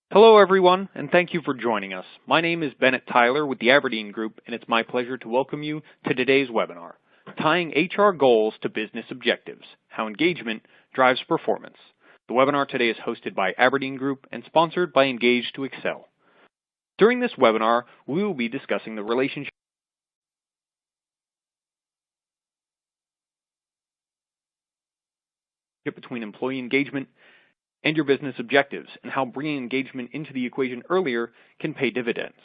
Hello everyone, and thank you for joining us. My name is Bennett Tyler with the Aberdeen Group, and it's my pleasure to welcome you to today's webinar, Tying HR Goals to Business Objectives, How Engagement Drives Performance. The webinar today is hosted by Aberdeen Group and sponsored by Engage2Excel. During this webinar, we will be discussing the relationship between employee engagement and your business objectives, and how bringing engagement into the equation earlier can pay dividends.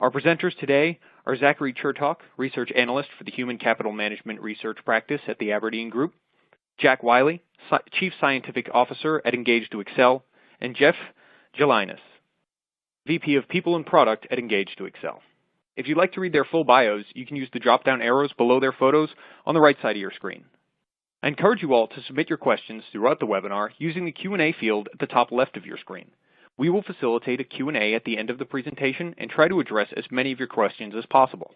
Our presenters today are Chertok, Research Analyst for the Human Capital Management Research Practice at the Aberdeen Group, Jack Wiley, Chief Scientific Officer at Engage2Excel, and Jeff Gelinas, VP of People and Product at Engage2Excel. If you'd like to read their full bios, you can use the drop-down arrows below their photos on the right side of your screen. I encourage you all to submit your questions throughout the webinar using the Q&A field at the top left of your screen. We will facilitate a Q&A at the end of the presentation and try to address as many of your questions as possible.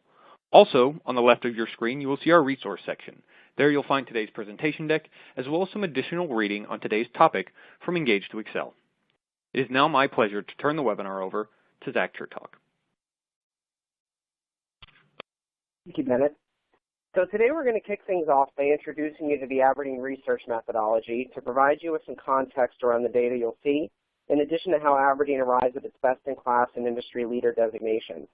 Also, on the left of your screen, you will see our resource section. There you'll find today's presentation deck, as well as some additional reading on today's topic from Engage2Excel. It is now my pleasure to turn the webinar over to Zack Chertok. Thank you, Bennett. So today we're going to kick things off by introducing you to the Aberdeen research methodology to provide you with some context around the data you'll see, in addition to how Aberdeen arrives at its best-in-class and industry leader designation.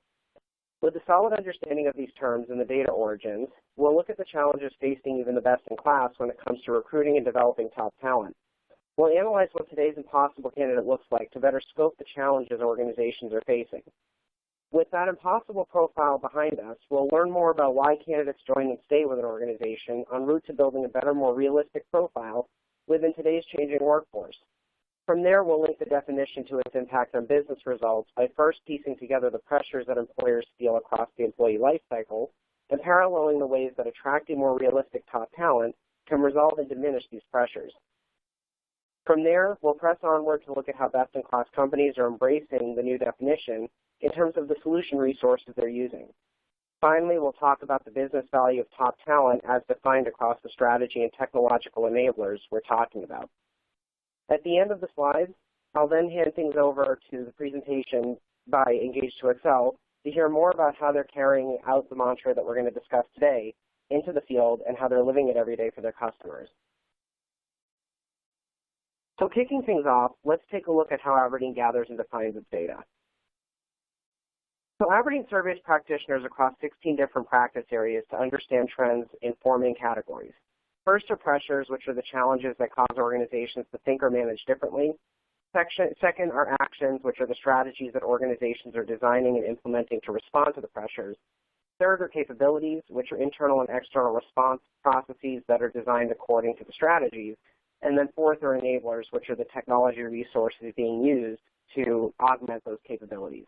With a solid understanding of these terms and the data origins, we'll look at the challenges facing even the best-in-class when it comes to recruiting and developing top talent. We'll analyze what today's impossible candidate looks like to better scope the challenges organizations are facing. With that impossible profile behind us, we'll learn more about why candidates join and stay with an organization en route to building a better, more realistic profile within today's changing workforce. From there, we'll link the definition to its impact on business results by first piecing together the pressures that employers feel across the employee lifecycle and paralleling the ways that attracting more realistic top talent can resolve and diminish these pressures. From there, we'll press onward to look at how best-in-class companies are embracing the new definition in terms of the solution resources they're using. Finally, we'll talk about the business value of top talent as defined across the strategy and technological enablers we're talking about. At the end of the slides, I'll then hand things over to the presentation by Engage2Excel to hear more about how they're carrying out the mantra that we're going to discuss today into the field and how they're living it every day for their customers. So kicking things off, let's take a look at how Aberdeen gathers and defines its data. So Aberdeen surveys practitioners across 16 different practice areas to understand trends in four main categories. First are pressures, which are the challenges that cause organizations to think or manage differently. Second are actions, which are the strategies that organizations are designing and implementing to respond to the pressures. Third are capabilities, which are internal and external response processes that are designed according to the strategies. And then fourth are enablers, which are the technology resources being used to augment those capabilities.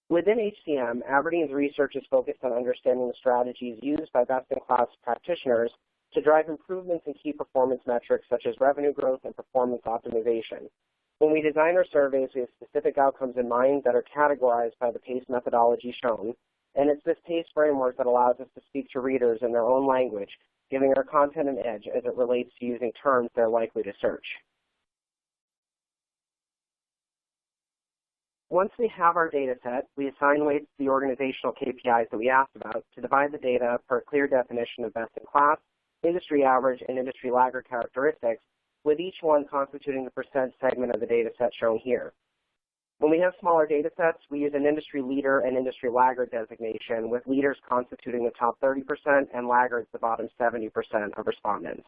Within HCM, Aberdeen's research is focused on understanding the strategies used by best-in-class practitioners to drive improvements in key performance metrics such as revenue growth and performance optimization. When we design our surveys, we have specific outcomes in mind that are categorized by the PACE methodology shown, and it's this PACE framework that allows us to speak to readers in their own language, giving our content an edge as it relates to using terms they're likely to search. Once we have our data set, we assign weights to the organizational KPIs that we asked about to divide the data per a clear definition of best-in-class, industry average, and industry laggard characteristics, with each one constituting the percent segment of the data set shown here. When we have smaller data sets, we use an industry leader and industry laggard designation, with leaders constituting the top 30% and laggards the bottom 70% of respondents.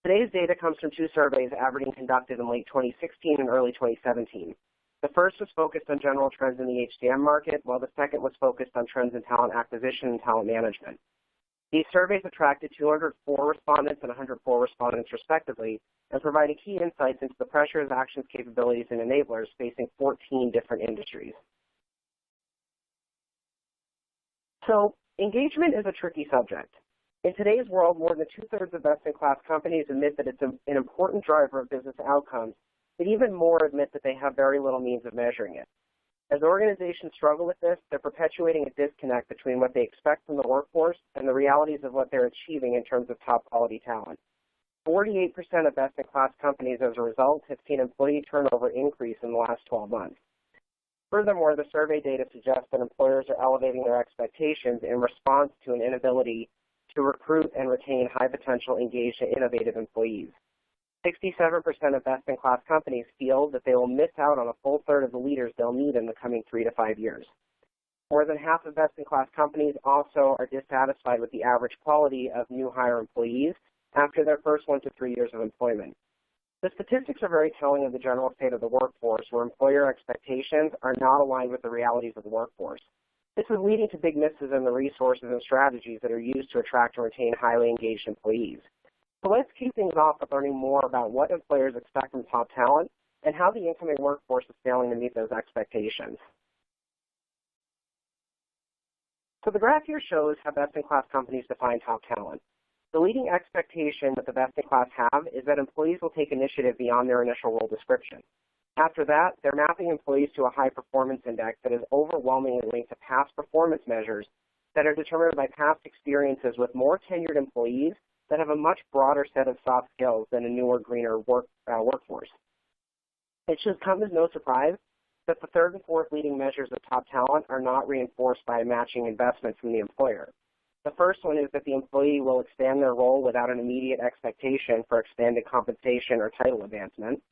Today's data comes from two surveys Aberdeen conducted in late 2016 and early 2017. The first was focused on general trends in the HCM market, while the second was focused on trends in talent acquisition and talent management. These surveys attracted 204 respondents and 104 respondents respectively, and provided key insights into the pressures, actions, capabilities, and enablers facing 14 different industries. So engagement is a tricky subject. In today's world, more than two-thirds of best-in-class companies admit that it's an important driver of business outcomes, but even more admit that they have very little means of measuring it. As organizations struggle with this, they're perpetuating a disconnect between what they expect from the workforce and the realities of what they're achieving in terms of top-quality talent. 48% of best-in-class companies, as a result, have seen employee turnover increase in the last 12 months. Furthermore, the survey data suggests that employers are elevating their expectations in response to an inability to recruit and retain high-potential, engaged, and innovative employees. 67% of best-in-class companies feel that they will miss out on a full third of the leaders they'll need in the coming 3 to 5 years. More than half of best-in-class companies also are dissatisfied with the average quality of new hire employees after their first 1 to 3 years of employment. The statistics are very telling of the general state of the workforce, where employer expectations are not aligned with the realities of the workforce. This is leading to big misses in the resources and strategies that are used to attract and retain highly engaged employees. So let's kick things off with learning more about what employers expect from top talent and how the incoming workforce is failing to meet those expectations. So the graph here shows how best-in-class companies define top talent. The leading expectation that the best-in-class have is that employees will take initiative beyond their initial role description. After that, they're mapping employees to a high-performance index that is overwhelmingly linked to past performance measures that are determined by past experiences with more tenured employees that have a much broader set of soft skills than a newer, greener workforce. It should come as no surprise that the third and fourth leading measures of top talent are not reinforced by a matching investment from the employer. The first one is that the employee will expand their role without an immediate expectation for expanded compensation or title advancement.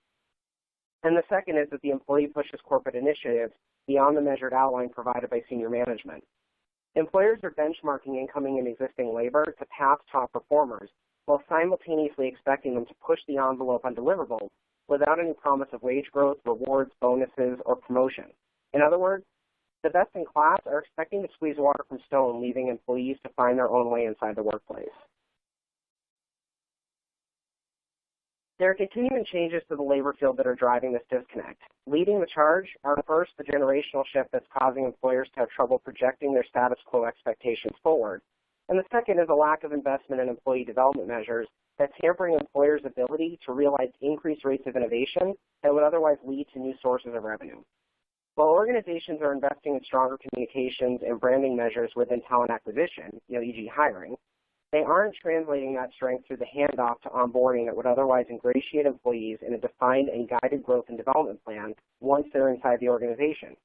And the second is that the employee pushes corporate initiatives beyond the measured outline provided by senior management. Employers are benchmarking incoming and existing labor to past top performers while simultaneously expecting them to push the envelope on deliverables without any promise of wage growth, rewards, bonuses, or promotion. In other words, the best in class are expecting to squeeze water from stone, leaving employees to find their own way inside the workplace. There are continuing changes to the labor field that are driving this disconnect. Leading the charge are first the generational shift that's causing employers to have trouble projecting their status quo expectations forward. And the second is a lack of investment in employee development measures that's hampering employers' ability to realize increased rates of innovation that would otherwise lead to new sources of revenue. While organizations are investing in stronger communications and branding measures within talent acquisition, e.g. hiring, they aren't translating that strength through the handoff to onboarding that would otherwise ingratiate employees in a defined and guided growth and development plan once they're inside the organization.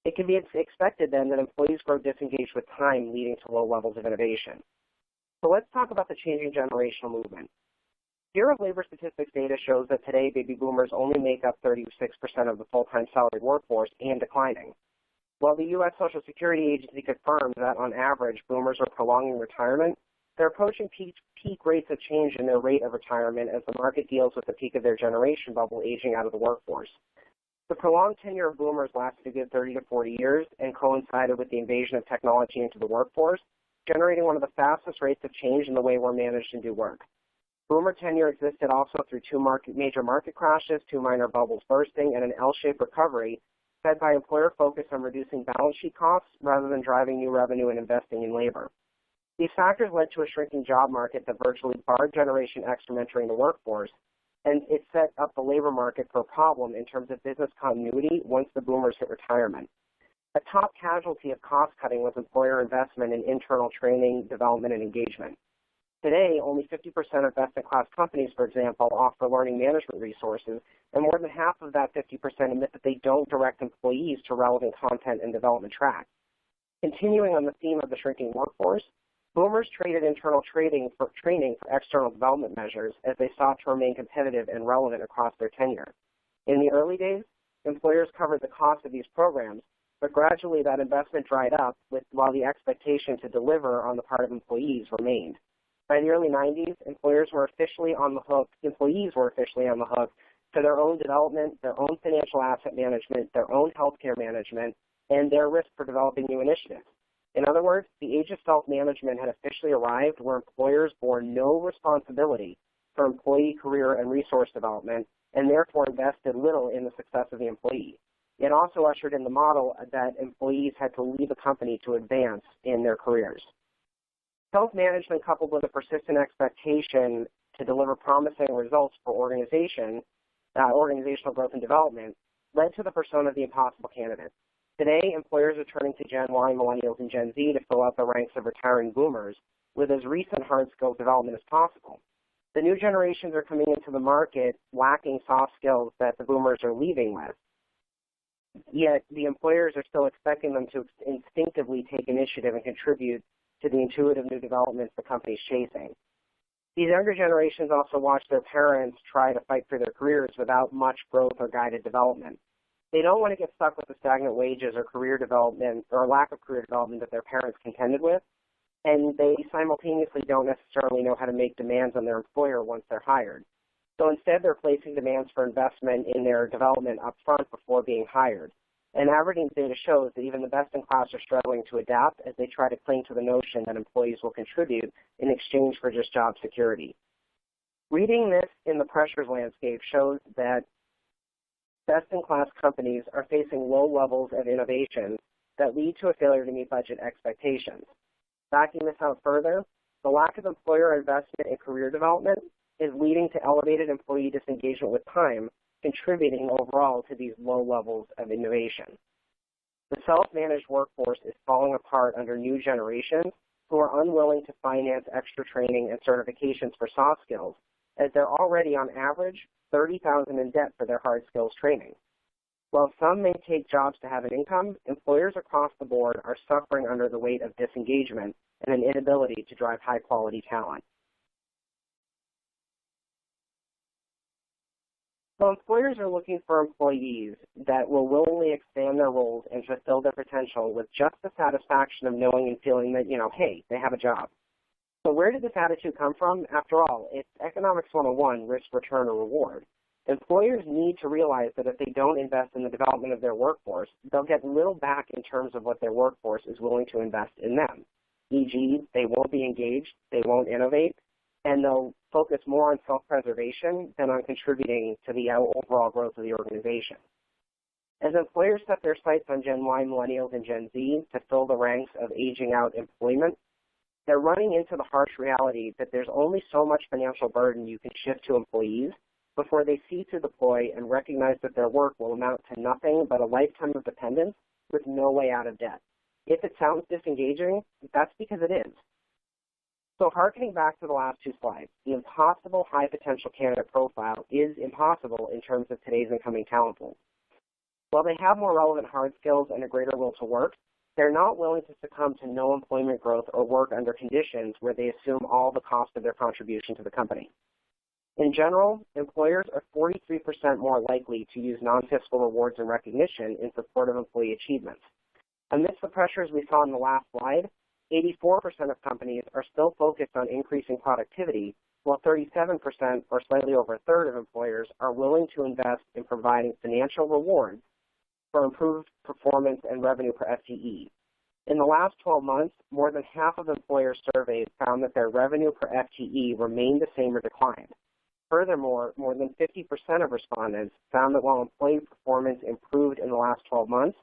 It can be expected then that employees grow disengaged with time, leading to low levels of innovation. So let's talk about the changing generational movement. Bureau of Labor Statistics data shows that today baby boomers only make up 36% of the full-time salaried workforce and declining. While the U.S. Social Security Agency confirms that on average boomers are prolonging retirement, they're approaching peak rates of change in their rate of retirement as the market deals with the peak of their generation bubble aging out of the workforce. The prolonged tenure of boomers lasted a good 30 to 40 years and coincided with the invasion of technology into the workforce, generating one of the fastest rates of change in the way we're managed and do work. Boomer tenure existed also through two major market crashes, two minor bubbles bursting, and an L-shaped recovery fed by employer focus on reducing balance sheet costs rather than driving new revenue and investing in labor. These factors led to a shrinking job market that virtually barred Generation X from entering the workforce, and it set up the labor market for a problem in terms of business continuity once the boomers hit retirement. A top casualty of cost cutting was employer investment in internal training, development, and engagement. Today, only 50% of best-in-class companies, for example, offer learning management resources, and more than half of that 50% admit that they don't direct employees to relevant content and development tracks. Continuing on the theme of the shrinking workforce, boomers traded internal training for external development measures as they sought to remain competitive and relevant across their tenure. In the early days, employers covered the cost of these programs, but gradually that investment dried up while the expectation to deliver on the part of employees remained. By the early 90s, employees were officially on the hook for their own development, their own financial asset management, their own healthcare management, and their risk for developing new initiatives. In other words, the age of self-management had officially arrived where employers bore no responsibility for employee career and resource development and therefore invested little in the success of the employee. It also ushered in the model that employees had to leave a company to advance in their careers. Self-management coupled with a persistent expectation to deliver promising results for organizational growth and development led to the persona of the impossible candidate. Today, employers are turning to Gen Y, Millennials, and Gen Z to fill out the ranks of retiring boomers with as recent hard skill development as possible. The new generations are coming into the market lacking soft skills that the boomers are leaving with. Yet the employers are still expecting them to instinctively take initiative and contribute to the intuitive new developments the company's chasing. These younger generations also watch their parents try to fight for their careers without much growth or guided development. They don't want to get stuck with the stagnant wages or career development or lack of career development that their parents contended with, and they simultaneously don't necessarily know how to make demands on their employer once they're hired. So instead, they're placing demands for investment in their development up front before being hired. And Aberdeen's data shows that even the best in class are struggling to adapt as they try to cling to the notion that employees will contribute in exchange for just job security. Reading this in the pressures landscape shows that best-in-class companies are facing low levels of innovation that lead to a failure to meet budget expectations. Backing this out further, the lack of employer investment in career development is leading to elevated employee disengagement with time, contributing overall to these low levels of innovation. The self-managed workforce is falling apart under new generations who are unwilling to finance extra training and certifications for soft skills, as they're already on average $30,000 in debt for their hard skills training. While some may take jobs to have an income, employers across the board are suffering under the weight of disengagement and an inability to drive high-quality talent. So employers are looking for employees that will willingly expand their roles and fulfill their potential with just the satisfaction of knowing and feeling that, hey, they have a job. So where did this attitude come from? After all, it's Economics 101, risk, return, or reward. Employers need to realize that if they don't invest in the development of their workforce, they'll get little back in terms of what their workforce is willing to invest in them. E.g., they won't be engaged, they won't innovate, and they'll focus more on self-preservation than on contributing to the overall growth of the organization. As employers set their sights on Gen Y, Millennials, and Gen Z to fill the ranks of aging out employment, they're running into the harsh reality that there's only so much financial burden you can shift to employees before they see to deploy and recognize that their work will amount to nothing but a lifetime of dependence with no way out of debt. If it sounds disengaging, that's because it is. So harkening back to the last two slides, the impossible high potential candidate profile is impossible in terms of today's incoming talent pool. While they have more relevant hard skills and a greater will to work, they're not willing to succumb to no employment growth or work under conditions where they assume all the cost of their contribution to the company. In general, employers are 43% more likely to use non-fiscal rewards and recognition in support of employee achievements. Amidst the pressures we saw in the last slide, 84% of companies are still focused on increasing productivity, while 37%, or slightly over a third of employers, are willing to invest in providing financial rewards for improved performance and revenue per FTE. In the last 12 months, more than half of employers surveyed found that their revenue per FTE remained the same or declined. Furthermore, more than 50% of respondents found that while employee performance improved in the last 12 months,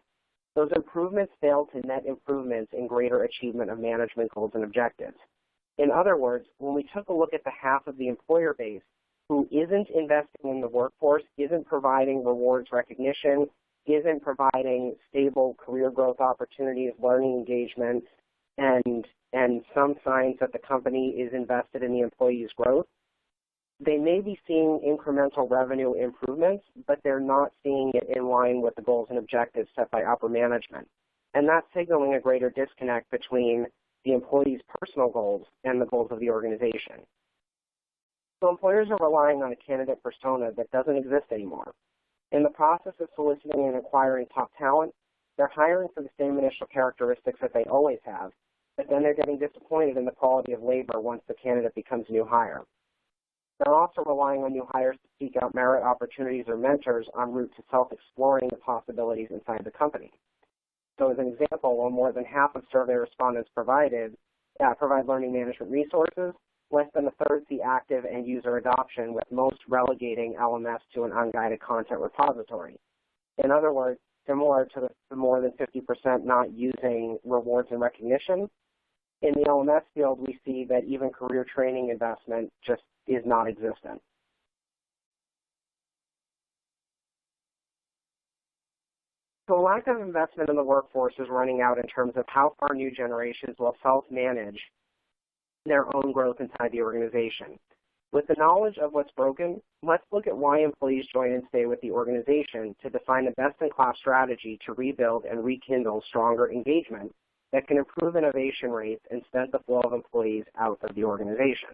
those improvements failed to net improvements in greater achievement of management goals and objectives. In other words, when we took a look at the half of the employer base who isn't investing in the workforce, isn't providing rewards recognition, isn't providing stable career growth opportunities, learning engagement, and some signs that the company is invested in the employee's growth, they may be seeing incremental revenue improvements, but they're not seeing it in line with the goals and objectives set by upper management. And that's signaling a greater disconnect between the employee's personal goals and the goals of the organization. So employers are relying on a candidate persona that doesn't exist anymore. In the process of soliciting and acquiring top talent, they're hiring for the same initial characteristics that they always have, but then they're getting disappointed in the quality of labor once the candidate becomes a new hire. They're also relying on new hires to seek out merit opportunities or mentors en route to self-exploring the possibilities inside the company. So as an example, while more than half of survey respondents provide learning management resources, less than a third see active end user adoption, with most relegating LMS to an unguided content repository. In other words, similar to the more than 50% not using rewards and recognition, in the LMS field, we see that even career training investment just is non-existent. So a lack of investment in the workforce is running out in terms of how far new generations will self-manage their own growth inside the organization. With the knowledge of what's broken, let's look at why employees join and stay with the organization to define a best-in-class strategy to rebuild and rekindle stronger engagement that can improve innovation rates and stent the flow of employees out of the organization.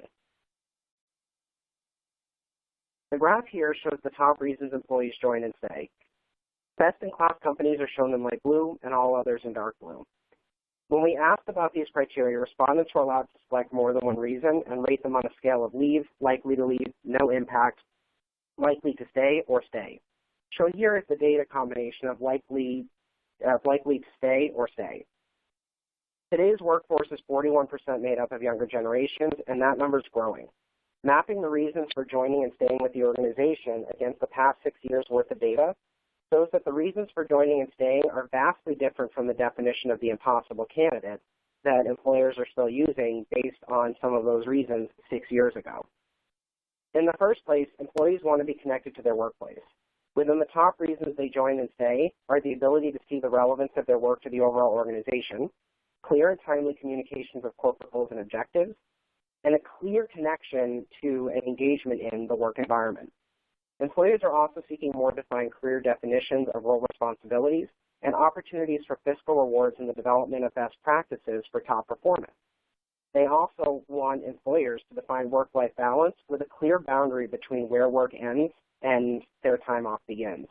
The graph here shows the top reasons employees join and stay. Best-in-class companies are shown in light blue and all others in dark blue. When we asked about these criteria, respondents were allowed to select more than one reason and rate them on a scale of leave, likely to leave, no impact, likely to stay, or stay. Shown here is the data combination of likely to stay or stay. Today's workforce is 41% made up of younger generations, and that number is growing. Mapping the reasons for joining and staying with the organization against the past 6 years' worth of data shows that the reasons for joining and staying are vastly different from the definition of the impossible candidate that employers are still using based on some of those reasons 6 years ago. In the first place, employees want to be connected to their workplace. Within the top reasons they join and stay are the ability to see the relevance of their work to the overall organization, clear and timely communications of corporate goals and objectives, and a clear connection to an engagement in the work environment. Employers are also seeking more defined career definitions of role responsibilities and opportunities for fiscal rewards in the development of best practices for top performance. They also want employers to define work-life balance with a clear boundary between where work ends and their time off begins.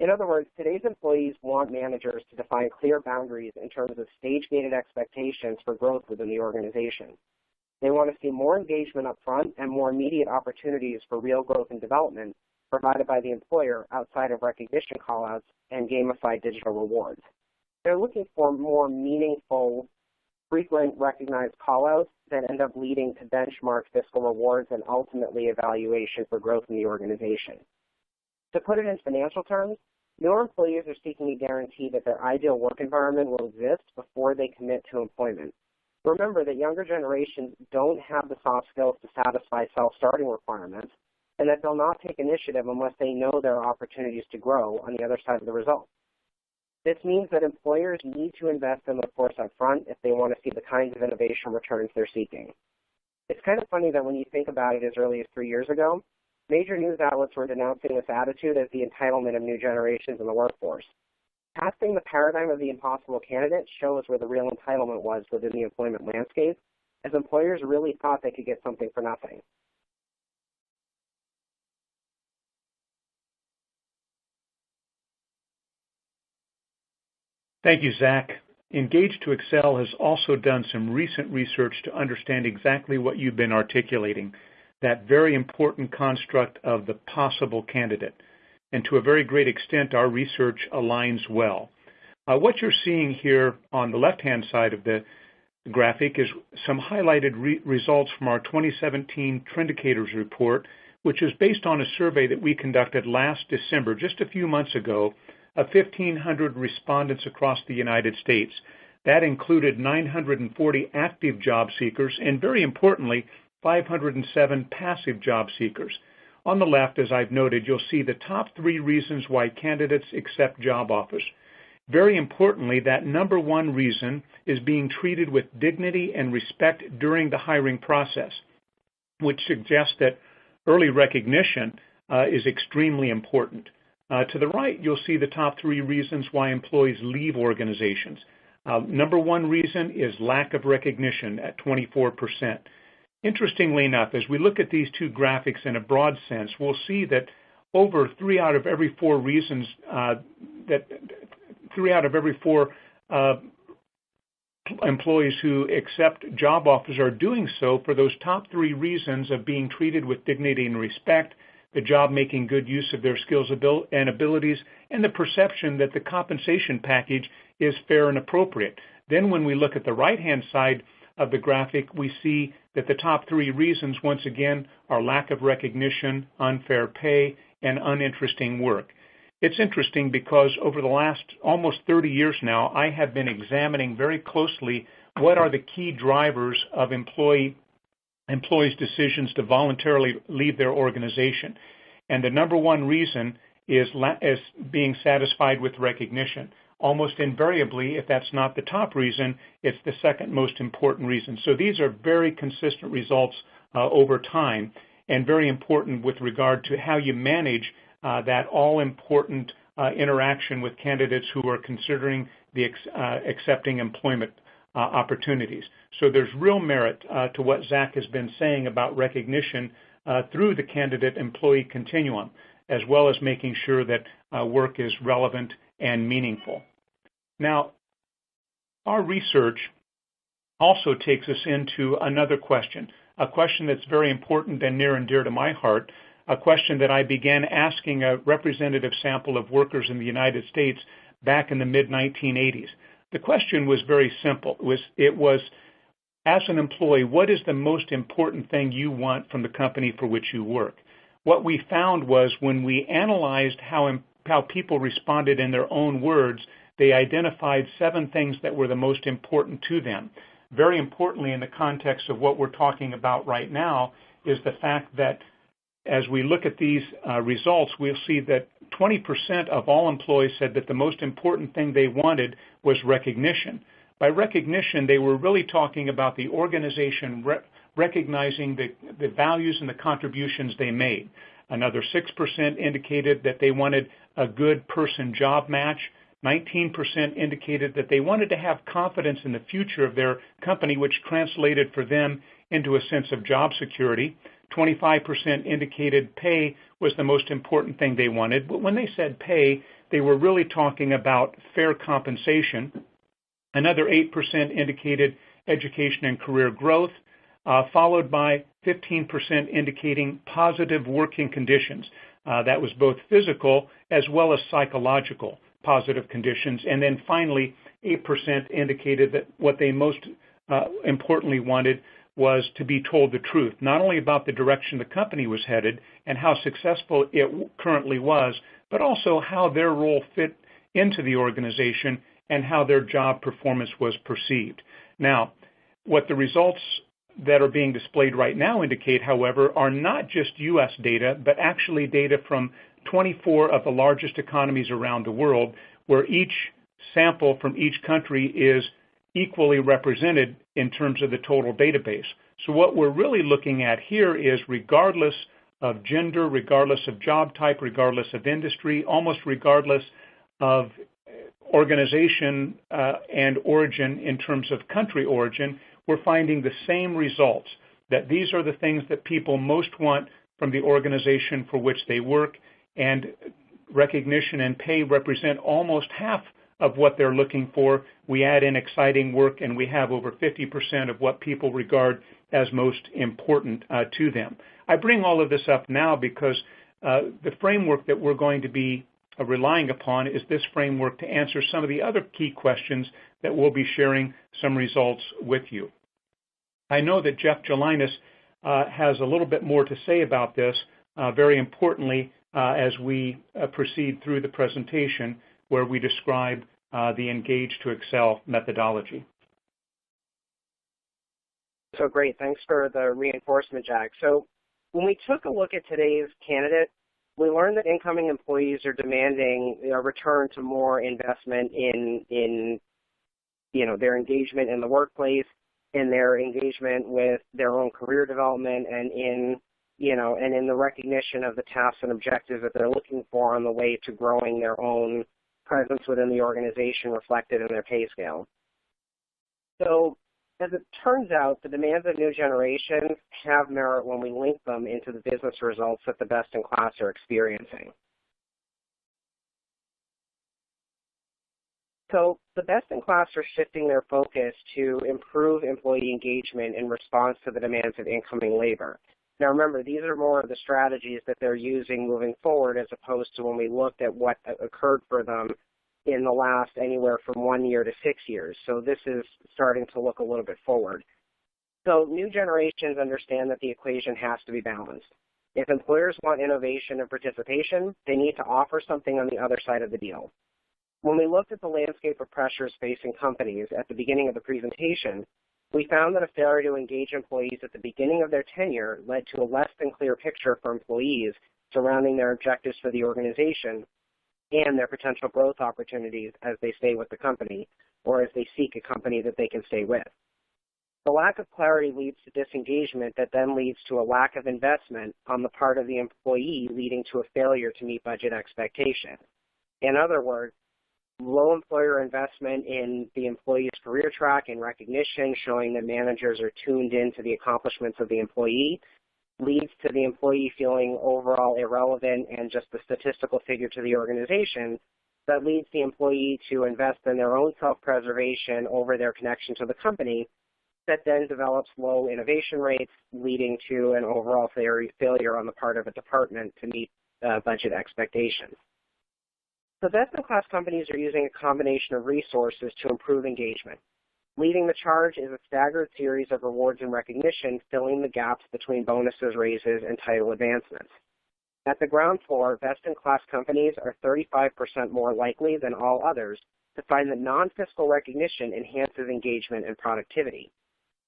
In other words, today's employees want managers to define clear boundaries in terms of stage-gated expectations for growth within the organization. They want to see more engagement up front and more immediate opportunities for real growth and development provided by the employer outside of recognition callouts and gamified digital rewards. They're looking for more meaningful, frequent recognized callouts that end up leading to benchmark fiscal rewards and ultimately evaluation for growth in the organization. To put it in financial terms, newer employees are seeking a guarantee that their ideal work environment will exist before they commit to employment. Remember that younger generations don't have the soft skills to satisfy self-starting requirements, and that they'll not take initiative unless they know there are opportunities to grow on the other side of the result. This means that employers need to invest in the course up front if they want to see the kinds of innovation returns they're seeking. It's kind of funny that when you think about it as early as 3 years ago, major news outlets were denouncing this attitude as the entitlement of new generations in the workforce. Casting the paradigm of the impossible candidate shows where the real entitlement was within the employment landscape, as employers really thought they could get something for nothing. Thank you, Zack. Engage2Excel has also done some recent research to understand exactly what you've been articulating, that very important construct of the possible candidate. And to a very great extent, our research aligns well. What you're seeing here on the left-hand side of the graphic is some highlighted results from our 2017 Trendicators report, which is based on a survey that we conducted last December, just a few months ago, of 1,500 respondents across the United States. That included 940 active job seekers and, very importantly, 507 passive job seekers. On the left, as I've noted, you'll see the top 3 reasons why candidates accept job offers. Very importantly, that number 1 reason is being treated with dignity and respect during the hiring process, which suggests that early recognition is extremely important. To the right, you'll see the top 3 reasons why employees leave organizations. Number 1 reason is lack of recognition at 24%. Interestingly enough, as we look at these two graphics in a broad sense, we'll see that over 3 out of every 4 reasons employees who accept job offers are doing so for those top 3 reasons of being treated with dignity and respect, the job making good use of their skills and abilities, and the perception that the compensation package is fair and appropriate. Then when we look at the right-hand side of the graphic, we see that the top 3 reasons, once again, are lack of recognition, unfair pay, and uninteresting work. It's interesting because over the last almost 30 years now, I have been examining very closely what are the key drivers of employees' decisions to voluntarily leave their organization. And the number 1 reason is being satisfied with recognition. Almost invariably, if that's not the top reason, it's the second most important reason. So these are very consistent results over time, and very important with regard to how you manage that all-important interaction with candidates who are considering the accepting employment opportunities. So there's real merit to what Zack has been saying about recognition through the candidate-employee continuum, as well as making sure that work is relevant and meaningful. Now, our research also takes us into another question, a question that's very important and near and dear to my heart, a question that I began asking a representative sample of workers in the United States back in the mid-1980s. The question was very simple. It was, as an employee, what is the most important thing you want from the company for which you work? What we found was when we analyzed how people responded in their own words, they identified 7 things that were the most important to them. Very importantly, in the context of what we're talking about right now, is the fact that as we look at these results, we'll see that 20% of all employees said that the most important thing they wanted was recognition. By recognition, they were really talking about the organization recognizing the values and the contributions they made. Another 6% indicated that they wanted a good person-job match. 19% indicated that they wanted to have confidence in the future of their company, which translated for them into a sense of job security. 25% indicated pay was the most important thing they wanted. But when they said pay, they were really talking about fair compensation. Another 8% indicated education and career growth, followed by 15% indicating positive working conditions. That was both physical as well as psychological positive conditions. And then finally, 8% indicated that what they most importantly wanted was to be told the truth, not only about the direction the company was headed and how successful it currently was, but also how their role fit into the organization and how their job performance was perceived. Now, what the results that are being displayed right now indicate, however, are not just U.S. data, but actually data from 24 of the largest economies around the world, where each sample from each country is equally represented in terms of the total database. So what we're really looking at here is, regardless of gender, regardless of job type, regardless of industry, almost regardless of organization and origin in terms of country origin, we're finding the same results, that these are the things that people most want from the organization for which they work, and recognition and pay represent almost half of what they're looking for. We add in exciting work, and we have over 50% of what people regard as most important to them. I bring all of this up now because the framework that we're going to be relying upon is this framework to answer some of the other key questions that we'll be sharing some results with you. I know that Jeff Gelinas has a little bit more to say about this, very importantly, as we proceed through the presentation, where we describe the Engage2Excel methodology. So great. Thanks for the reinforcement, Jack. So when we took a look at today's candidate, we learned that incoming employees are demanding a return to more investment in their engagement in the workplace, in their engagement with their own career development, and in the recognition of the tasks and objectives that they're looking for on the way to growing their own presence within the organization reflected in their pay scale. So as it turns out, the demands of new generations have merit when we link them into the business results that the best in class are experiencing. So the best in class are shifting their focus to improve employee engagement in response to the demands of incoming labor. Now remember, these are more of the strategies that they're using moving forward, as opposed to when we looked at what occurred for them in the last anywhere from 1 year to 6 years. So this is starting to look a little bit forward. So new generations understand that the equation has to be balanced. If employers want innovation and participation, they need to offer something on the other side of the deal. When we looked at the landscape of pressures facing companies at the beginning of the presentation, we found that a failure to engage employees at the beginning of their tenure led to a less than clear picture for employees surrounding their objectives for the organization and their potential growth opportunities as they stay with the company, or as they seek a company that they can stay with. The lack of clarity leads to disengagement that then leads to a lack of investment on the part of the employee, leading to a failure to meet budget expectations. In other words, low employer investment in the employee's career track and recognition, showing that managers are tuned into the accomplishments of the employee, leads to the employee feeling overall irrelevant and just a statistical figure to the organization. That leads the employee to invest in their own self-preservation over their connection to the company, that then develops low innovation rates, leading to an overall failure on the part of a department to meet budget expectations. So best-in-class companies are using a combination of resources to improve engagement. Leading the charge is a staggered series of rewards and recognition, filling the gaps between bonuses, raises, and title advancements. At the ground floor, best-in-class companies are 35% more likely than all others to find that non-fiscal recognition enhances engagement and productivity.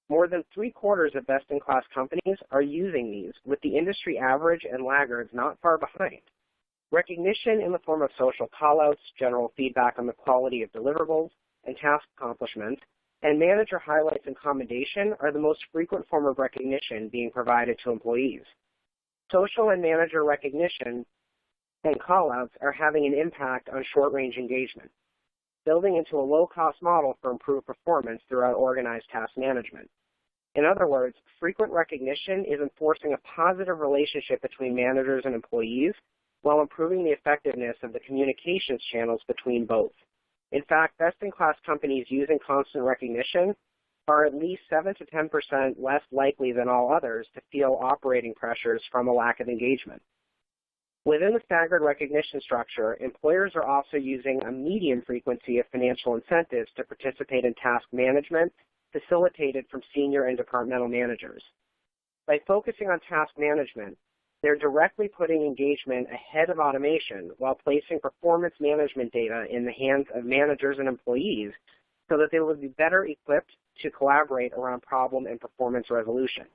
More than 3/4 of best-in-class companies are using these, with the industry average and laggards not far behind. Recognition in the form of social callouts, general feedback on the quality of deliverables and task accomplishments, and manager highlights and commendation are the most frequent form of recognition being provided to employees. Social and manager recognition and callouts are having an impact on short-range engagement, building into a low-cost model for improved performance throughout organized task management. In other words, frequent recognition is enforcing a positive relationship between managers and employees while improving the effectiveness of the communications channels between both. In fact, best-in-class companies using constant recognition are at least 7 to 10% less likely than all others to feel operating pressures from a lack of engagement. Within the staggered recognition structure, employers are also using a median frequency of financial incentives to participate in task management, facilitated from senior and departmental managers. By focusing on task management, they're directly putting engagement ahead of automation while placing performance management data in the hands of managers and employees so that they will be better equipped to collaborate around problem and performance resolution.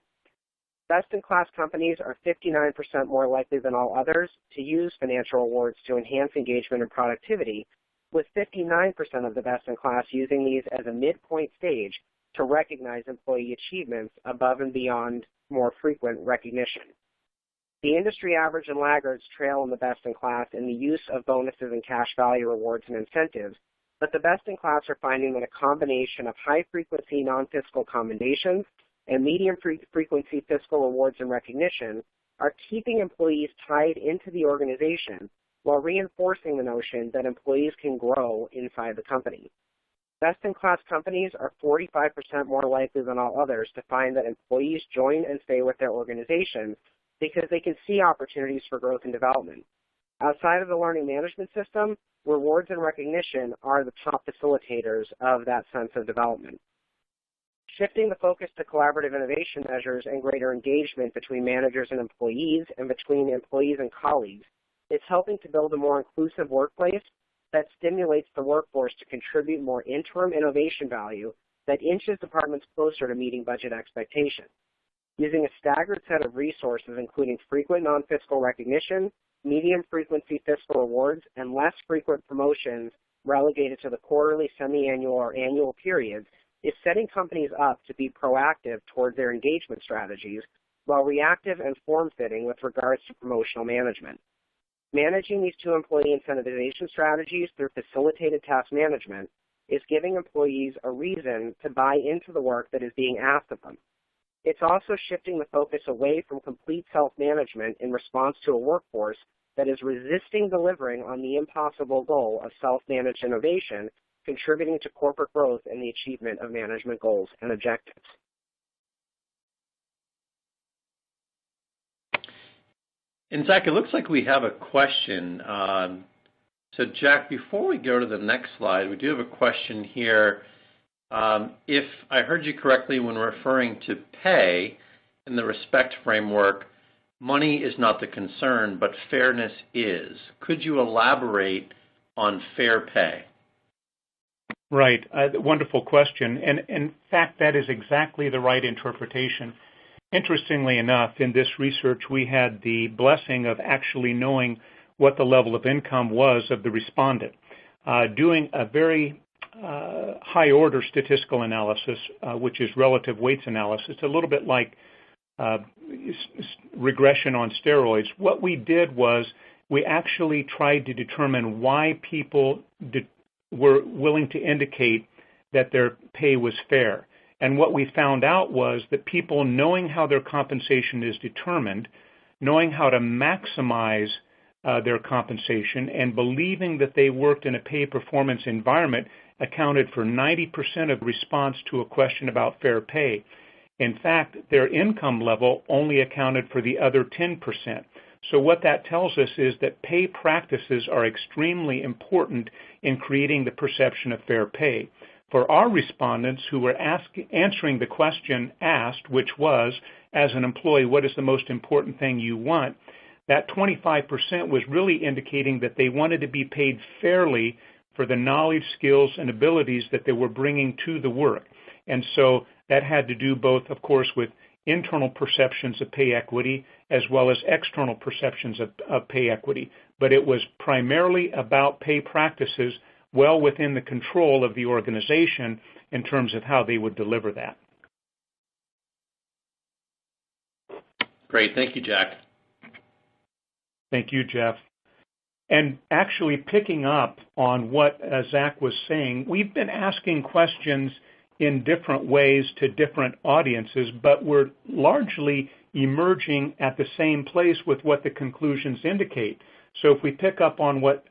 Best-in-class companies are 59% more likely than all others to use financial rewards to enhance engagement and productivity, with 59% of the best-in-class using these as a midpoint stage to recognize employee achievements above and beyond more frequent recognition. The industry average and laggards trail in the best-in-class in the use of bonuses and cash value rewards and incentives, but the best-in-class are finding that a combination of high-frequency non-fiscal commendations and medium-frequency fiscal rewards and recognition are keeping employees tied into the organization while reinforcing the notion that employees can grow inside the company. Best-in-class companies are 45% more likely than all others to find that employees join and stay with their organizations because they can see opportunities for growth and development. Outside of the learning management system, rewards and recognition are the top facilitators of that sense of development. Shifting the focus to collaborative innovation measures and greater engagement between managers and employees and between employees and colleagues is helping to build a more inclusive workplace that stimulates the workforce to contribute more interim innovation value that inches departments closer to meeting budget expectations. Using a staggered set of resources, including frequent non-fiscal recognition, medium-frequency fiscal rewards, and less frequent promotions relegated to the quarterly, semi-annual, or annual periods, is setting companies up to be proactive toward their engagement strategies, while reactive and form-fitting with regards to promotional management. Managing these two employee incentivization strategies through facilitated task management is giving employees a reason to buy into the work that is being asked of them. It's also shifting the focus away from complete self-management in response to a workforce that is resisting delivering on the impossible goal of self-managed innovation, contributing to corporate growth and the achievement of management goals and objectives. And Zach, it looks like we have a question. So Jack, before we go to the next slide, we do have a question here. If I heard you correctly, when referring to pay in the RESPECT framework, money is not the concern, but fairness is. Could you elaborate on fair pay? Right. Wonderful question. And in fact, that is exactly the right interpretation. Interestingly enough, in this research, we had the blessing of actually knowing what the level of income was of the respondent. Doing a very high-order statistical analysis, which is relative weights analysis. It's a little bit like regression on steroids. What we did was we actually tried to determine why people were willing to indicate that their pay was fair. And what we found out was that people knowing how their compensation is determined, knowing how to maximize their compensation, and believing that they worked in a pay performance environment accounted for 90% of response to a question about fair pay. In fact, their income level only accounted for the other 10%. So what that tells us is that pay practices are extremely important in creating the perception of fair pay. For our respondents who were answering the question asked, which was, as an employee, what is the most important thing you want? That 25% was really indicating that they wanted to be paid fairly for the knowledge, skills, and abilities that they were bringing to the work. And so that had to do both, of course, with internal perceptions of pay equity as well as external perceptions of pay equity. But it was primarily about pay practices well within the control of the organization in terms of how they would deliver that. Great. Thank you, Jack. Thank you, Jeff. And actually picking up on what Zack was saying, we've been asking questions in different ways to different audiences, but we're largely emerging at the same place with what the conclusions indicate. So if we pick up on what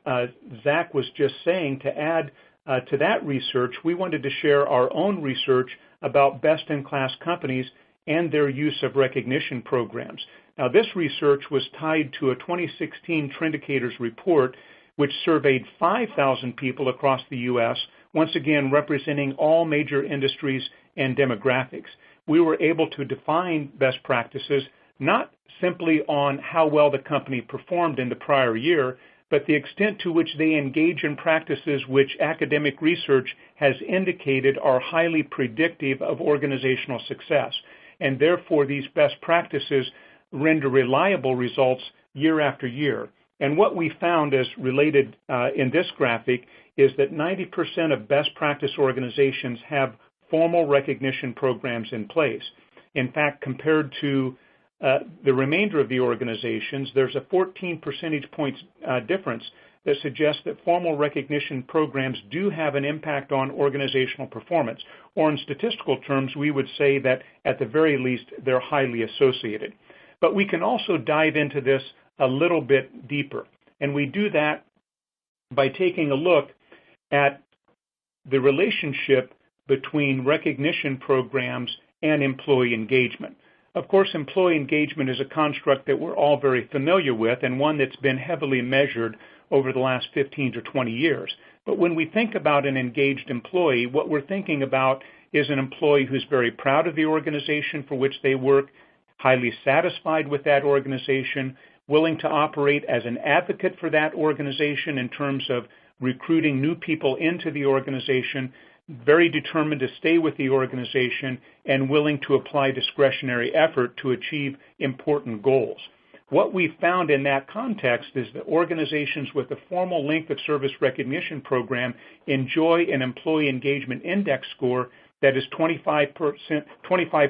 Zack was just saying, to add to that research, we wanted to share our own research about best-in-class companies and their use of recognition programs. Now, this research was tied to a 2016 Trendicators report, which surveyed 5,000 people across the U.S., once again representing all major industries and demographics. We were able to define best practices not simply on how well the company performed in the prior year, but the extent to which they engage in practices which academic research has indicated are highly predictive of organizational success. And therefore, these best practices render reliable results year after year. And what we found as related in this graphic is that 90% of best practice organizations have formal recognition programs in place. In fact, compared to the remainder of the organizations, there's a 14 percentage points difference that suggests that formal recognition programs do have an impact on organizational performance. Or in statistical terms, we would say that at the very least, they're highly associated. But we can also dive into this a little bit deeper. And we do that by taking a look at the relationship between recognition programs and employee engagement. Of course, employee engagement is a construct that we're all very familiar with and one that's been heavily measured over the last 15 to 20 years. But when we think about an engaged employee, what we're thinking about is an employee who's very proud of the organization for which they work, highly satisfied with that organization, willing to operate as an advocate for that organization in terms of recruiting new people into the organization, very determined to stay with the organization, and willing to apply discretionary effort to achieve important goals. What we found in that context is that organizations with a formal length of service recognition program enjoy an employee engagement index score that is 25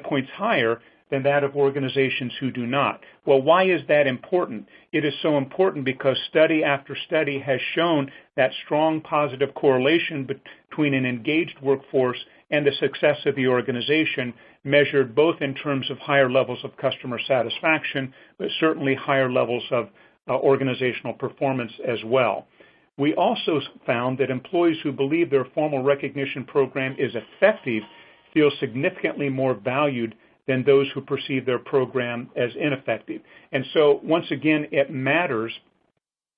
points higher than that of organizations who do not. Well, why is that important? It is so important because study after study has shown that strong positive correlation between an engaged workforce and the success of the organization, measured both in terms of higher levels of customer satisfaction, but certainly higher levels of organizational performance as well. We also found that employees who believe their formal recognition program is effective feel significantly more valued than those who perceive their program as ineffective. And so, once again, it matters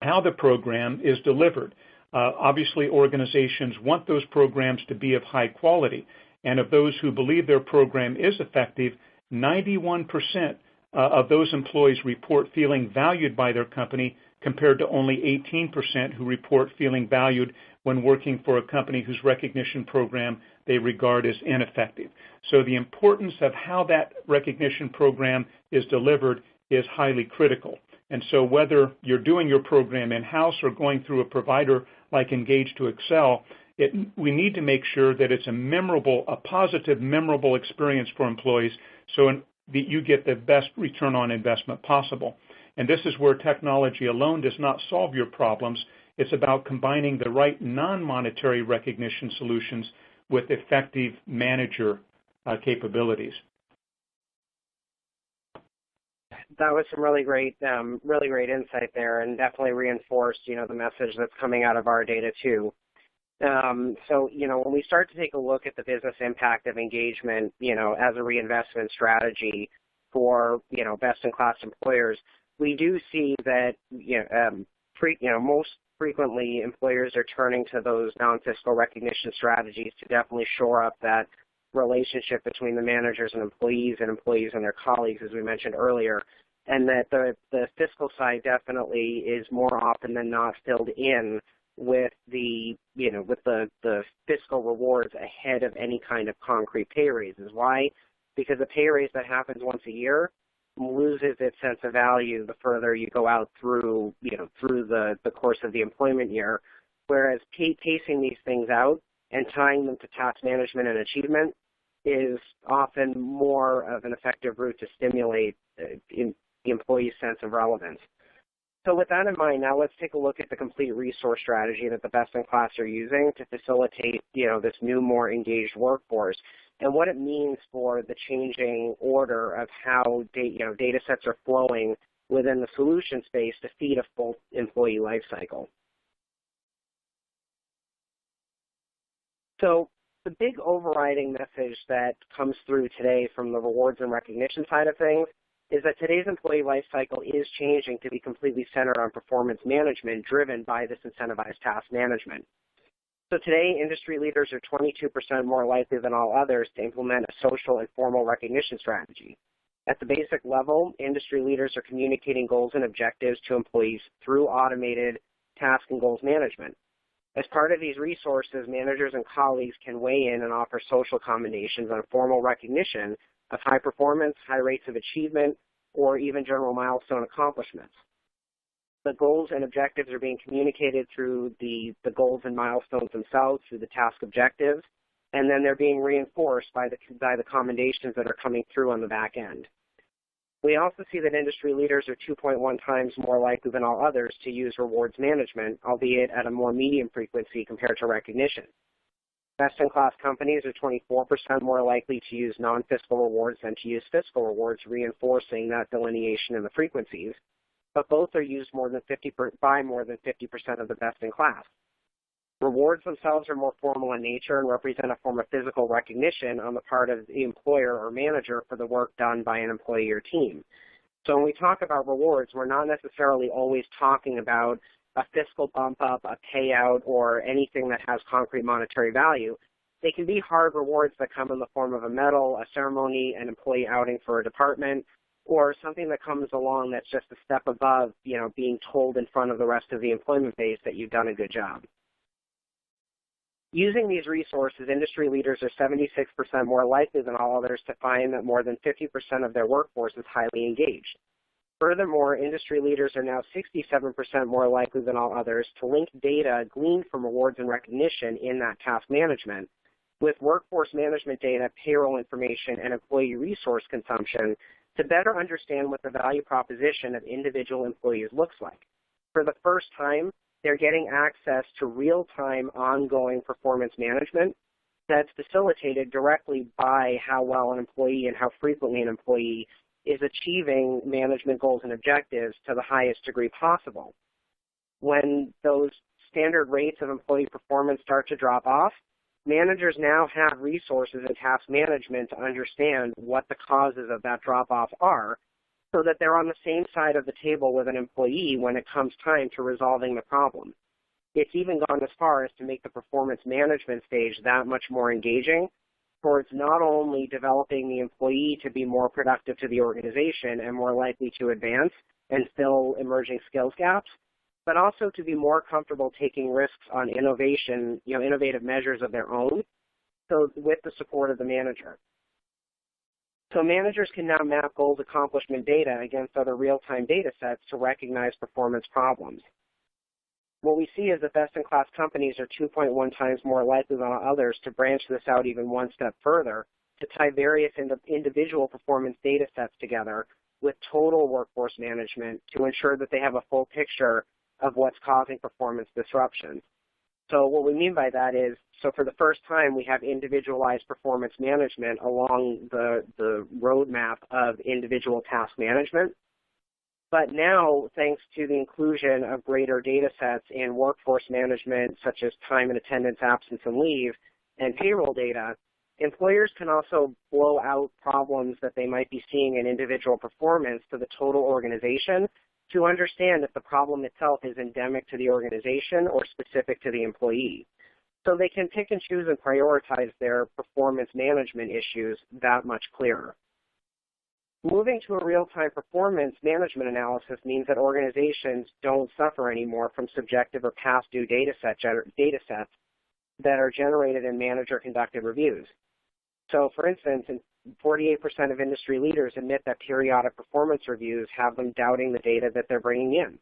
how the program is delivered. Obviously, organizations want those programs to be of high quality. And of those who believe their program is effective, 91% of those employees report feeling valued by their company, compared to only 18% who report feeling valued when working for a company whose recognition program they regard as ineffective. So the importance of how that recognition program is delivered is highly critical. And so whether you're doing your program in-house or going through a provider like Engage2Excel, We need to make sure that it's a positive, memorable experience for employees so that you get the best return on investment possible. And this is where technology alone does not solve your problems. It's about combining the right non-monetary recognition solutions with effective manager capabilities. That was some really great insight there, and definitely reinforced, the message that's coming out of our data too. So, when we start to take a look at the business impact of engagement, as a reinvestment strategy for, best-in-class employers, we do see that, most frequently employers are turning to those non-fiscal recognition strategies to definitely shore up that relationship between the managers and employees and their colleagues, as we mentioned earlier, and that the fiscal side definitely is more often than not filled in with the fiscal rewards ahead of any kind of concrete pay raises. Why? Because a pay raise that happens once a year loses its sense of value the further you go out through the course of the employment year, whereas pacing these things out and tying them to task management and achievement is often more of an effective route to stimulate the employee's sense of relevance. So with that in mind, now let's take a look at the complete resource strategy that the best-in-class are using to facilitate, this new, more engaged workforce, and what it means for the changing order of how data sets are flowing within the solution space to feed a full employee lifecycle. So the big overriding message that comes through today from the rewards and recognition side of things is that today's employee lifecycle is changing to be completely centered on performance management driven by this incentivized task management. So today, industry leaders are 22% more likely than all others to implement a social and formal recognition strategy. At the basic level, industry leaders are communicating goals and objectives to employees through automated task and goals management. As part of these resources, managers and colleagues can weigh in and offer social commendations on formal recognition of high performance, high rates of achievement, or even general milestone accomplishments. The goals and objectives are being communicated through the goals and milestones themselves, through the task objectives, and then they're being reinforced by the commendations that are coming through on the back end. We also see that industry leaders are 2.1 times more likely than all others to use rewards management, albeit at a more medium frequency compared to recognition. Best-in-class companies are 24% more likely to use non-fiscal rewards than to use fiscal rewards, reinforcing that delineation in the frequencies, but both are used by more than 50% of the best-in-class. Rewards themselves are more formal in nature and represent a form of physical recognition on the part of the employer or manager for the work done by an employee or team. So when we talk about rewards, we're not necessarily always talking about a fiscal bump up, a payout, or anything that has concrete monetary value. They can be hard rewards that come in the form of a medal, a ceremony, an employee outing for a department, or something that comes along that's just a step above, being told in front of the rest of the employment base that you've done a good job. Using these resources, industry leaders are 76% more likely than all others to find that more than 50% of their workforce is highly engaged. Furthermore, industry leaders are now 67% more likely than all others to link data gleaned from rewards and recognition in that task management with workforce management data, payroll information, and employee resource consumption to better understand what the value proposition of individual employees looks like. For the first time, they're getting access to real-time ongoing performance management that's facilitated directly by how well an employee and how frequently an employee is achieving management goals and objectives to the highest degree possible. When those standard rates of employee performance start to drop off, managers now have resources in task management to understand what the causes of that drop-off are so that they're on the same side of the table with an employee when it comes time to resolving the problem. It's even gone as far as to make the performance management stage that much more engaging towards not only developing the employee to be more productive to the organization and more likely to advance and fill emerging skills gaps, but also to be more comfortable taking risks on innovation, innovative measures of their own, so with the support of the manager. So managers can now map goals accomplishment data against other real-time data sets to recognize performance problems. What we see is that best-in-class companies are 2.1 times more likely than others to branch this out even one step further, to tie various individual performance data sets together with total workforce management to ensure that they have a full picture of what's causing performance disruptions. So what we mean by that is, so for the first time, we have individualized performance management along the roadmap of individual task management. But now, thanks to the inclusion of greater data sets in workforce management, such as time and attendance, absence and leave, and payroll data, employers can also blow out problems that they might be seeing in individual performance to the total organization to understand if the problem itself is endemic to the organization or specific to the employee. So they can pick and choose and prioritize their performance management issues that much clearer. Moving to a real-time performance management analysis means that organizations don't suffer anymore from subjective or past due data sets that are generated in manager-conducted reviews. So, for instance, 48% of industry leaders admit that periodic performance reviews have them doubting the data that they're bringing in.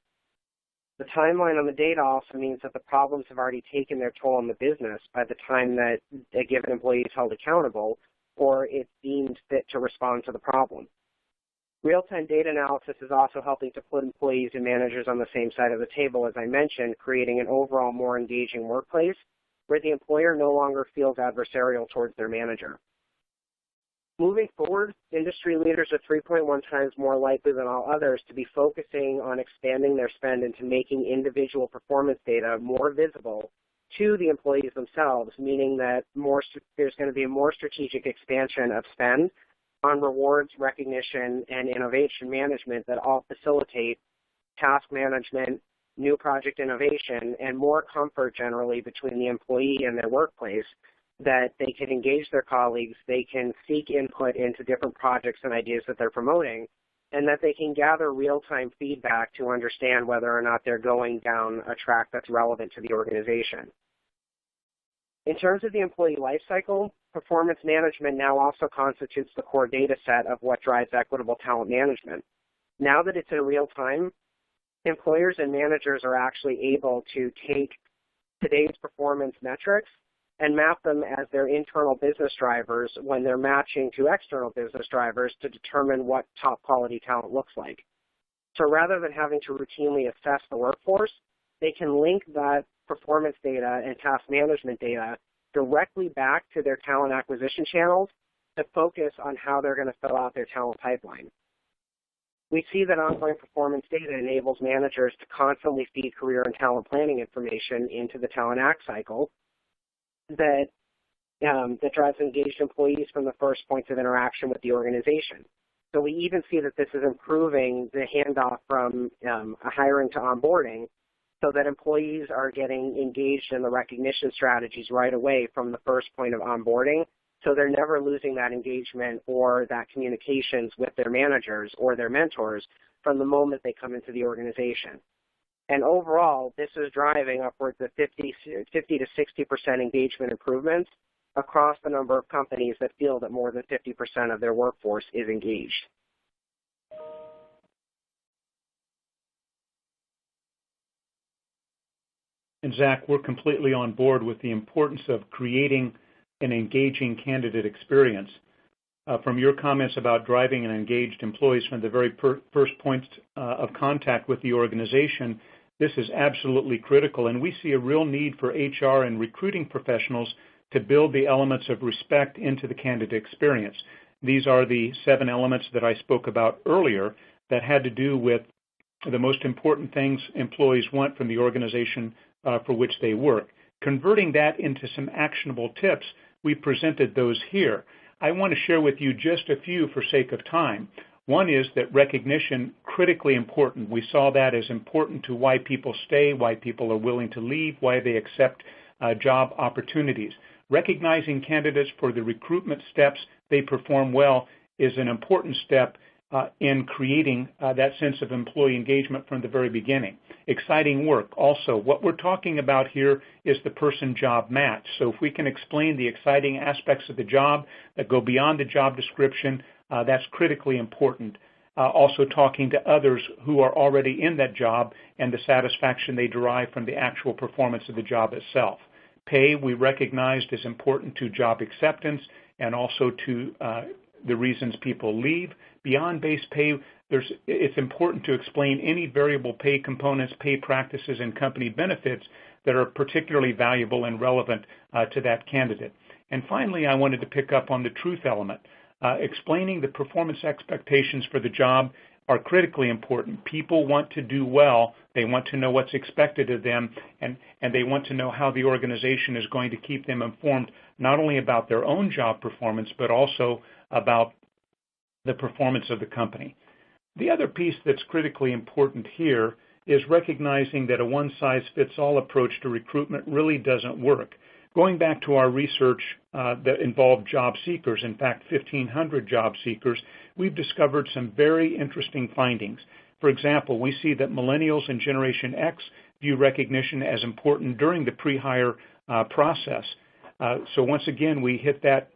The timeline on the data also means that the problems have already taken their toll on the business by the time that a given employee is held accountable or it's deemed fit to respond to the problem. Real-time data analysis is also helping to put employees and managers on the same side of the table, as I mentioned, creating an overall more engaging workplace where the employer no longer feels adversarial towards their manager. Moving forward, industry leaders are 3.1 times more likely than all others to be focusing on expanding their spend into making individual performance data more visible to the employees themselves, meaning that there's going to be a more strategic expansion of spend on rewards, recognition, and innovation management that all facilitate task management, new project innovation, and more comfort generally between the employee and their workplace, that they can engage their colleagues, they can seek input into different projects and ideas that they're promoting, and that they can gather real-time feedback to understand whether or not they're going down a track that's relevant to the organization. In terms of the employee lifecycle, performance management now also constitutes the core data set of what drives equitable talent management. Now that it's in real time, employers and managers are actually able to take today's performance metrics and map them as their internal business drivers when they're matching to external business drivers to determine what top quality talent looks like. So rather than having to routinely assess the workforce, they can link that performance data and task management data directly back to their talent acquisition channels to focus on how they're going to fill out their talent pipeline. We see that ongoing performance data enables managers to constantly feed career and talent planning information into the talent act cycle that drives engaged employees from the first points of interaction with the organization. So we even see that this is improving the handoff from hiring to onboarding so that employees are getting engaged in the recognition strategies right away from the first point of onboarding, so they're never losing that engagement or that communications with their managers or their mentors from the moment they come into the organization. And overall, this is driving upwards of 50 to 60% engagement improvements across the number of companies that feel that more than 50% of their workforce is engaged. And Zack, we're completely on board with the importance of creating an engaging candidate experience. From your comments about driving and engaged employees from the very first points of contact with the organization, this is absolutely critical, and we see a real need for HR and recruiting professionals to build the elements of respect into the candidate experience. These are the 7 elements that I spoke about earlier that had to do with the most important things employees want from the organization for which they work. Converting that into some actionable tips, we presented those here. I want to share with you just a few for sake of time. One is that recognition, critically important. We saw that as important to why people stay, why people are willing to leave, why they accept job opportunities. Recognizing candidates for the recruitment steps they perform well is an important step in creating that sense of employee engagement from the very beginning. Exciting work. Also, what we're talking about here is the person-job match. So if we can explain the exciting aspects of the job that go beyond the job description, that's critically important. also talking to others who are already in that job and the satisfaction they derive from the actual performance of the job itself. Pay, we recognized, is important to job acceptance and also to the reasons people leave. Beyond base pay, it's important to explain any variable pay components, pay practices, and company benefits that are particularly valuable and relevant to that candidate. And finally, I wanted to pick up on the truth element. Explaining the performance expectations for the job are critically important. People want to do well. They want to know what's expected of them, and they want to know how the organization is going to keep them informed not only about their own job performance, but also about the performance of the company. The other piece that's critically important here is recognizing that a one-size-fits-all approach to recruitment really doesn't work. Going back to our research that involved job seekers, in fact, 1,500 job seekers, we've discovered some very interesting findings. For example, we see that millennials and Generation X view recognition as important during the pre-hire process. So once again, we hit that,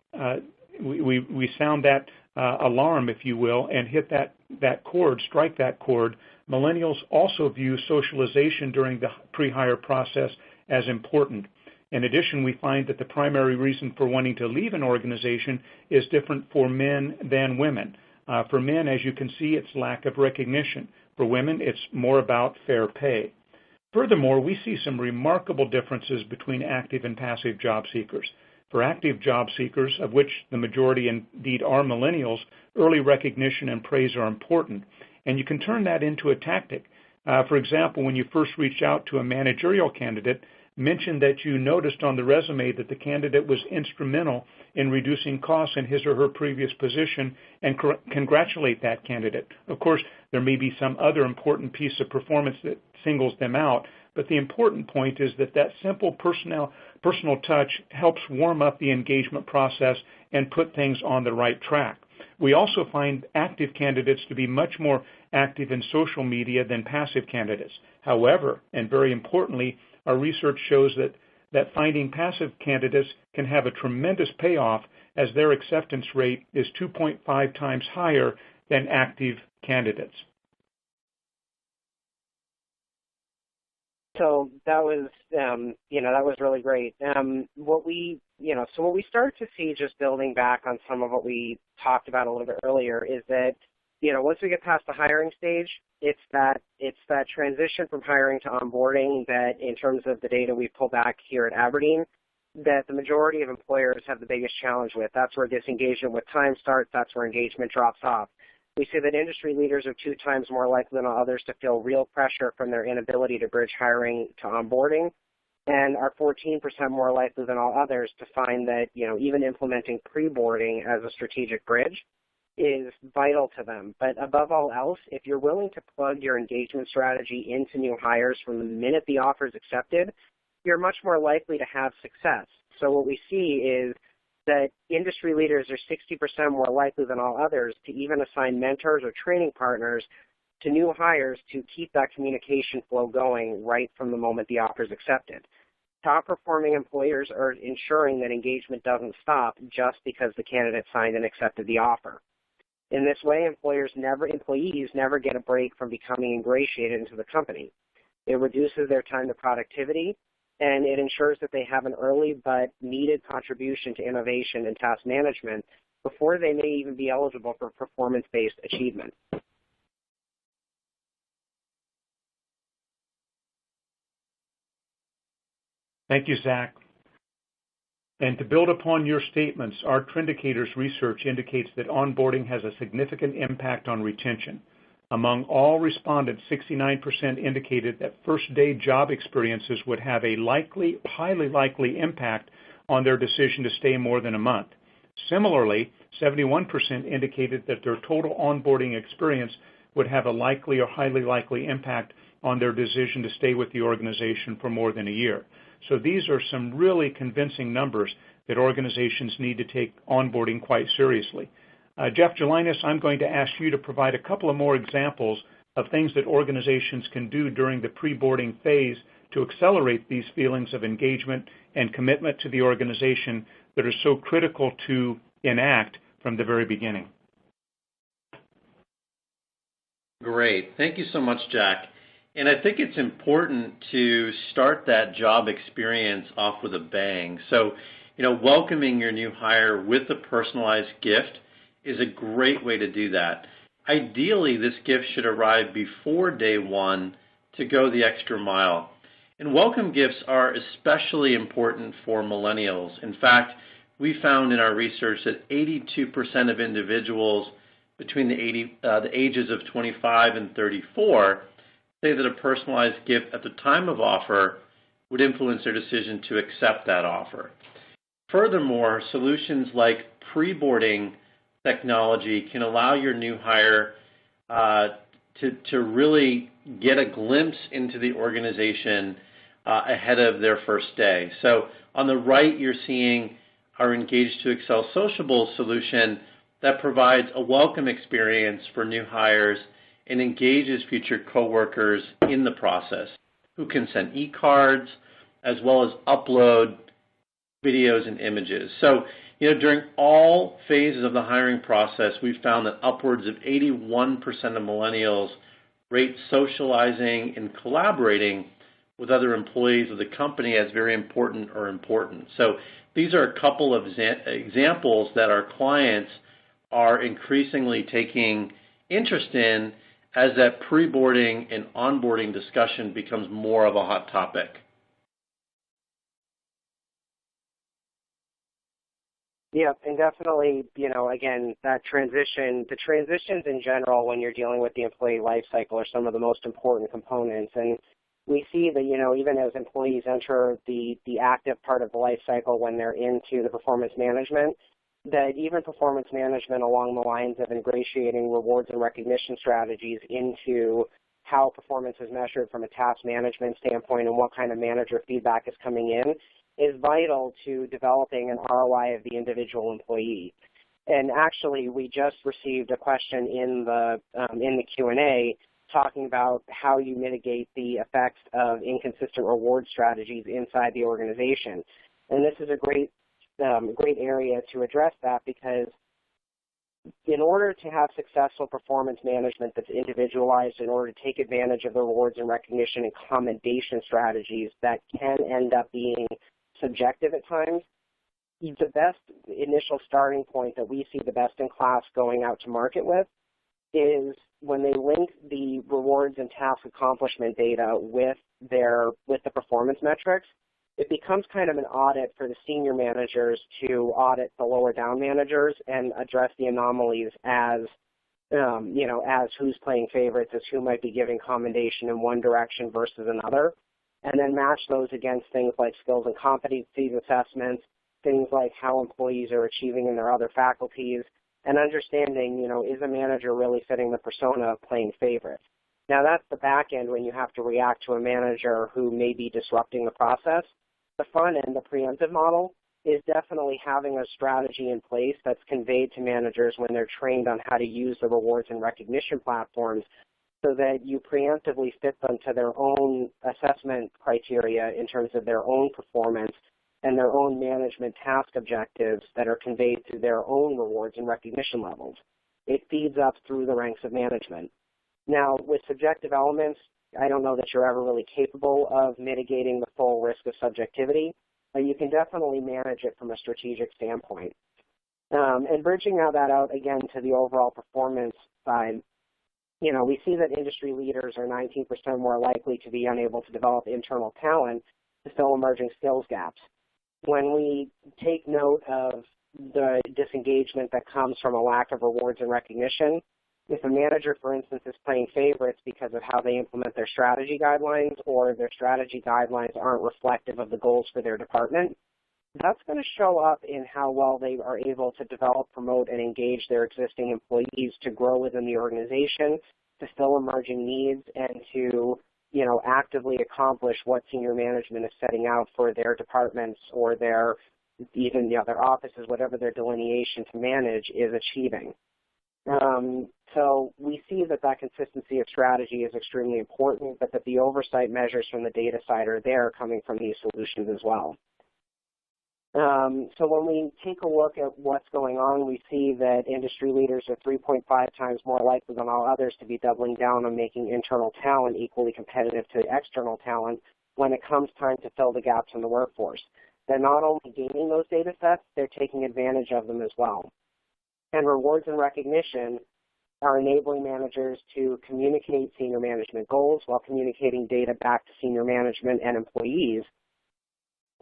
we sound that alarm, if you will, and hit that chord, strike that chord. Millennials also view socialization during the pre-hire process as important. In addition, we find that the primary reason for wanting to leave an organization is different for men than women. For men, as you can see, it's lack of recognition. For women, it's more about fair pay. Furthermore, we see some remarkable differences between active and passive job seekers. For active job seekers, of which the majority indeed are millennials, early recognition and praise are important. And you can turn that into a tactic. For example, when you first reach out to a managerial candidate, mention that you noticed on the resume that the candidate was instrumental in reducing costs in his or her previous position and congratulate that candidate. Of course, there may be some other important piece of performance that singles them out, but the important point is that that simple personal touch helps warm up the engagement process and put things on the right track. We also find active candidates to be much more active in social media than passive candidates. However, and very importantly, our research shows that finding passive candidates can have a tremendous payoff as their acceptance rate is 2.5 times higher than active candidates. So that was, that was really great. What we start to see, just building back on some of what we talked about a little bit earlier, is that, once we get past the hiring stage, it's that transition from hiring to onboarding that, in terms of the data we pull back here at Aberdeen, that the majority of employers have the biggest challenge with. That's where disengagement with time starts. That's where engagement drops off. We see that industry leaders are 2 times more likely than others to feel real pressure from their inability to bridge hiring to onboarding, and are 14% more likely than all others to find that, even implementing pre-boarding as a strategic bridge is vital to them. But above all else, if you're willing to plug your engagement strategy into new hires from the minute the offer is accepted, you're much more likely to have success. So what we see is that industry leaders are 60% more likely than all others to even assign mentors or training partners to new hires to keep that communication flow going right from the moment the offer is accepted. Top-performing employers are ensuring that engagement doesn't stop just because the candidate signed and accepted the offer. In this way, employees never get a break from becoming ingratiated into the company. It reduces their time to productivity, and it ensures that they have an early but needed contribution to innovation and task management before they may even be eligible for performance-based achievement. Thank you, Zach. And to build upon your statements, our Trendicators research indicates that onboarding has a significant impact on retention. Among all respondents, 69% indicated that first-day job experiences would have a highly likely impact on their decision to stay more than a month. Similarly, 71% indicated that their total onboarding experience would have a likely or highly likely impact on their decision to stay with the organization for more than a year. So these are some really convincing numbers that organizations need to take onboarding quite seriously. Jeff Gelinas, I'm going to ask you to provide a couple of more examples of things that organizations can do during the pre-boarding phase to accelerate these feelings of engagement and commitment to the organization that are so critical to enact from the very beginning. Great. Thank you so much, Jack. And I think it's important to start that job experience off with a bang. So, welcoming your new hire with a personalized gift is a great way to do that. Ideally, this gift should arrive before day one to go the extra mile. And welcome gifts are especially important for millennials. In fact, we found in our research that 82% of individuals between the ages of 25 and 34 say that a personalized gift at the time of offer would influence their decision to accept that offer. Furthermore, solutions like pre-boarding technology can allow your new hire to really get a glimpse into the organization ahead of their first day. So on the right, you're seeing our Engage2Excel Sociable solution that provides a welcome experience for new hires and engages future coworkers in the process, who can send e-cards as well as upload videos and images. So, during all phases of the hiring process, we've found that upwards of 81% of millennials rate socializing and collaborating with other employees of the company as very important or important. So these are a couple of examples that our clients are increasingly taking interest in as that pre-boarding and onboarding discussion becomes more of a hot topic. Yeah, and definitely, again, the transitions in general when you're dealing with the employee lifecycle are some of the most important components. And we see that, even as employees enter the active part of the lifecycle when they're into the performance management, that even performance management along the lines of ingratiating rewards and recognition strategies into how performance is measured from a task management standpoint and what kind of manager feedback is coming in is vital to developing an ROI of the individual employee. And actually, we just received a question in the Q&A talking about how you mitigate the effects of inconsistent reward strategies inside the organization. And this is a great area to address that, because in order to have successful performance management that's individualized, in order to take advantage of the rewards and recognition and commendation strategies that can end up being subjective at times, the best initial starting point that we see the best in class going out to market with is when they link the rewards and task accomplishment data with the performance metrics. It becomes kind of an audit for the senior managers to audit the lower down managers and address the anomalies as who's playing favorites, as who might be giving commendation in one direction versus another, and then match those against things like skills and competencies assessments, things like how employees are achieving in their other faculties, and understanding, is a manager really fitting the persona of playing favorites? Now, that's the back end when you have to react to a manager who may be disrupting the process. The front end, the preemptive model, is definitely having a strategy in place that's conveyed to managers when they're trained on how to use the rewards and recognition platforms, so that you preemptively fit them to their own assessment criteria in terms of their own performance and their own management task objectives that are conveyed to their own rewards and recognition levels. It feeds up through the ranks of management. Now, with subjective elements, I don't know that you're ever really capable of mitigating the full risk of subjectivity, but you can definitely manage it from a strategic standpoint. And bridging that out again to the overall performance side, we see that industry leaders are 19% more likely to be unable to develop internal talent to fill emerging skills gaps. When we take note of the disengagement that comes from a lack of rewards and recognition, if a manager, for instance, is playing favorites because of how they implement their strategy guidelines, or their strategy guidelines aren't reflective of the goals for their department, that's going to show up in how well they are able to develop, promote, and engage their existing employees to grow within the organization, to fill emerging needs, and to actively accomplish what senior management is setting out for their departments or even the other offices, whatever their delineation to manage is achieving. So we see that consistency of strategy is extremely important, but that the oversight measures from the data side are there coming from these solutions as well. So when we take a look at what's going on, we see that industry leaders are 3.5 times more likely than all others to be doubling down on making internal talent equally competitive to external talent when it comes time to fill the gaps in the workforce. They're not only gaining those data sets, they're taking advantage of them as well. And rewards and recognition are enabling managers to communicate senior management goals while communicating data back to senior management and employees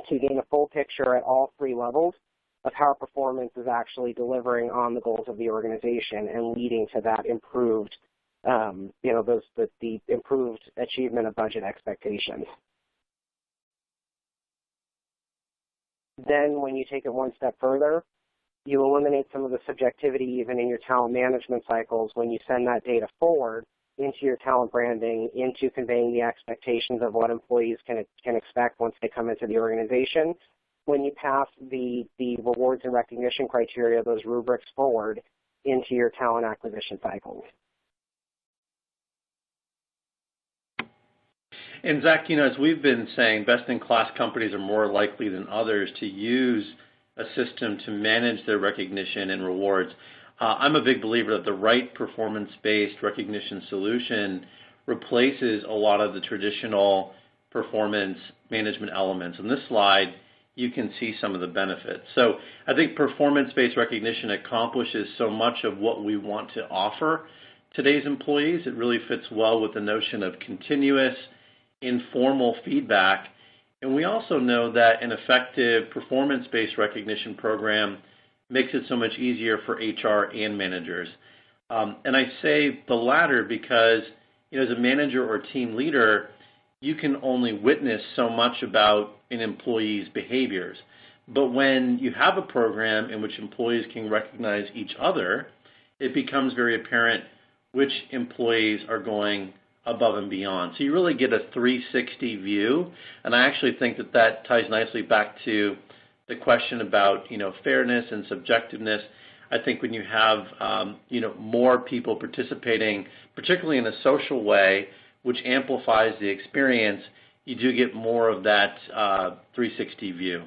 to gain a full picture at all three levels of how performance is actually delivering on the goals of the organization and leading to that improved, the improved achievement of budget expectations. Then when you take it one step further, you eliminate some of the subjectivity even in your talent management cycles when you send that data forward into your talent branding, into conveying the expectations of what employees can expect once they come into the organization. When you pass the rewards and recognition criteria, those rubrics forward into your talent acquisition cycles. And Zach, as we've been saying, best-in-class companies are more likely than others to use a system to manage their recognition and rewards. I'm a big believer that the right performance-based recognition solution replaces a lot of the traditional performance management elements. In this slide, you can see some of the benefits. So I think performance-based recognition accomplishes so much of what we want to offer today's employees. It really fits well with the notion of continuous, informal feedback. And we also know that an effective performance-based recognition program makes it so much easier for HR and managers. And I say the latter because, as a manager or team leader, you can only witness so much about an employee's behaviors. But when you have a program in which employees can recognize each other, it becomes very apparent which employees are going above and beyond. So you really get a 360 view, and I actually think that ties nicely back to the question about fairness and subjectiveness. I think when you have more people participating, particularly in a social way, which amplifies the experience, you do get more of that 360 view.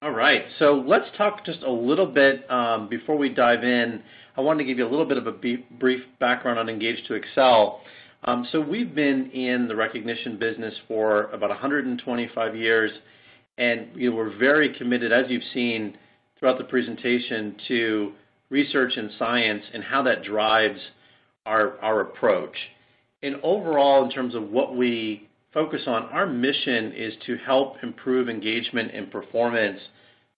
All right, so let's talk just a little bit before we dive in. I wanted to give you a little bit of a brief background on Engage2Excel. So we've been in the recognition business for about 125 years, and we're very committed, as you've seen throughout the presentation, to research and science and how that drives our approach. And overall, in terms of what we focus on, our mission is to help improve engagement and performance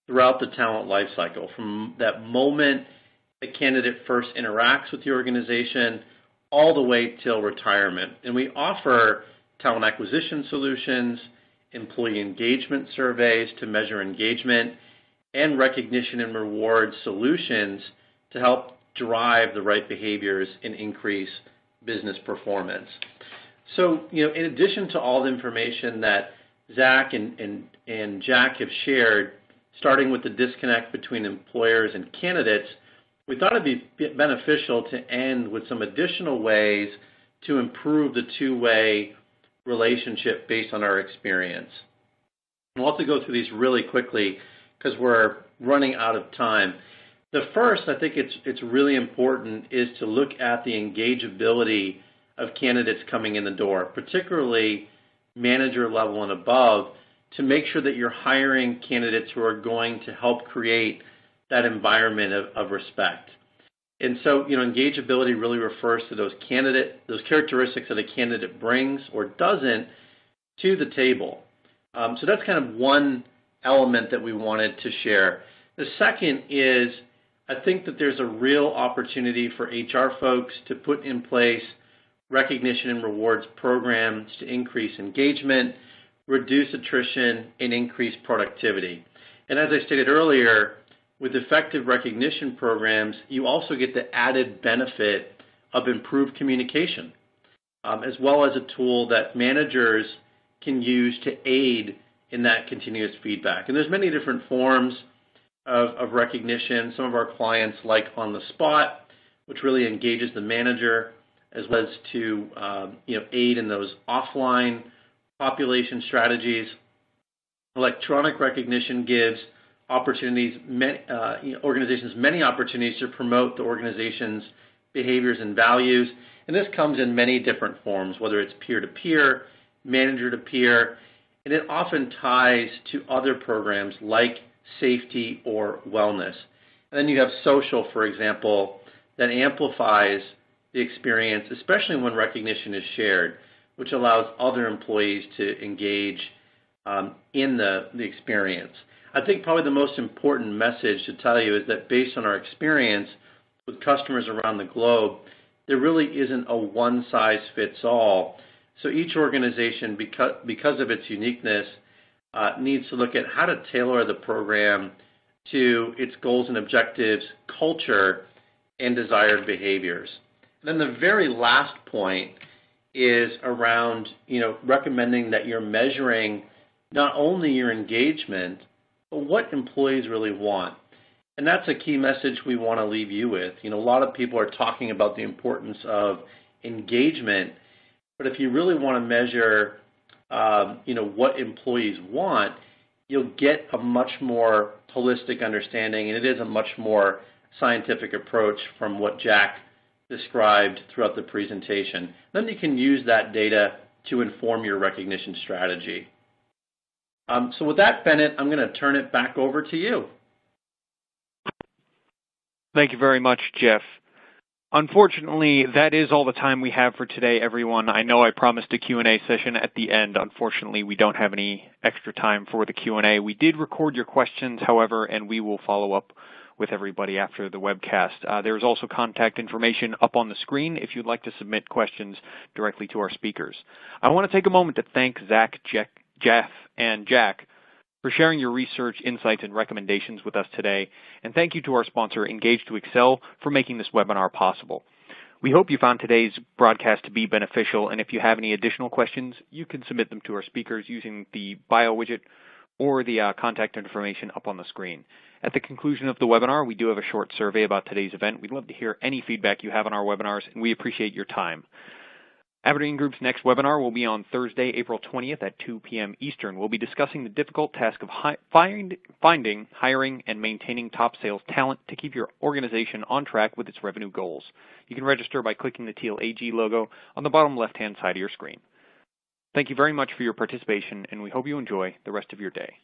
throughout the talent lifecycle, from that moment a candidate first interacts with the organization all the way till retirement. And we offer talent acquisition solutions, employee engagement surveys to measure engagement, and recognition and reward solutions to help drive the right behaviors and increase business performance. So, in addition to all the information that Zack and Jack have shared, starting with the disconnect between employers and candidates, we thought it'd be beneficial to end with some additional ways to improve the two-way relationship based on our experience. We'll have to go through these really quickly because we're running out of time. The first, I think it's really important, is to look at the engageability of candidates coming in the door, particularly manager level and above, to make sure that you're hiring candidates who are going to help create that environment of respect. And so, engageability really refers to those characteristics that a candidate brings or doesn't to the table. So that's kind of one element that we wanted to share. The second is, I think that there's a real opportunity for HR folks to put in place recognition and rewards programs to increase engagement, reduce attrition, and increase productivity. And as I stated earlier, with effective recognition programs, you also get the added benefit of improved communication, as well as a tool that managers can use to aid in that continuous feedback. And there's many different forms of recognition. Some of our clients like on the spot, which really engages the manager, as well as to aid in those offline population strategies. Electronic recognition gives organizations many opportunities to promote the organization's behaviors and values. And this comes in many different forms, whether it's peer-to-peer, manager-to-peer, and it often ties to other programs like safety or wellness. And then you have social, for example, that amplifies the experience, especially when recognition is shared, which allows other employees to engage in the experience. I think probably the most important message to tell you is that based on our experience with customers around the globe, there really isn't a one-size-fits-all. So each organization, because of its uniqueness, needs to look at how to tailor the program to its goals and objectives, culture, and desired behaviors. And then the very last point is around recommending that you're measuring not only your engagement, but what employees really want. And that's a key message we want to leave you with. A lot of people are talking about the importance of engagement, but if you really want to measure what employees want, you'll get a much more holistic understanding, and it is a much more scientific approach from what Jack described throughout the presentation. Then you can use that data to inform your recognition strategy. So with that, Bennett, I'm going to turn it back over to you. Thank you very much, Jeff. Unfortunately, that is all the time we have for today, everyone. I know I promised a Q&A session at the end. Unfortunately, we don't have any extra time for the Q&A. We did record your questions, however, and we will follow up with everybody after the webcast. There is also contact information up on the screen if you'd like to submit questions directly to our speakers. I want to take a moment to thank Zack, Jeff, and Jack for sharing your research, insights, and recommendations with us today. And thank you to our sponsor, Engage2Excel, for making this webinar possible. We hope you found today's broadcast to be beneficial, and if you have any additional questions, you can submit them to our speakers using the bio widget or the contact information up on the screen. At the conclusion of the webinar, we do have a short survey about today's event. We'd love to hear any feedback you have on our webinars, and we appreciate your time. Aberdeen Group's next webinar will be on Thursday, April 20th at 2 p.m. Eastern. We'll be discussing the difficult task of finding, hiring, and maintaining top sales talent to keep your organization on track with its revenue goals. You can register by clicking the teal AG logo on the bottom left-hand side of your screen. Thank you very much for your participation, and we hope you enjoy the rest of your day.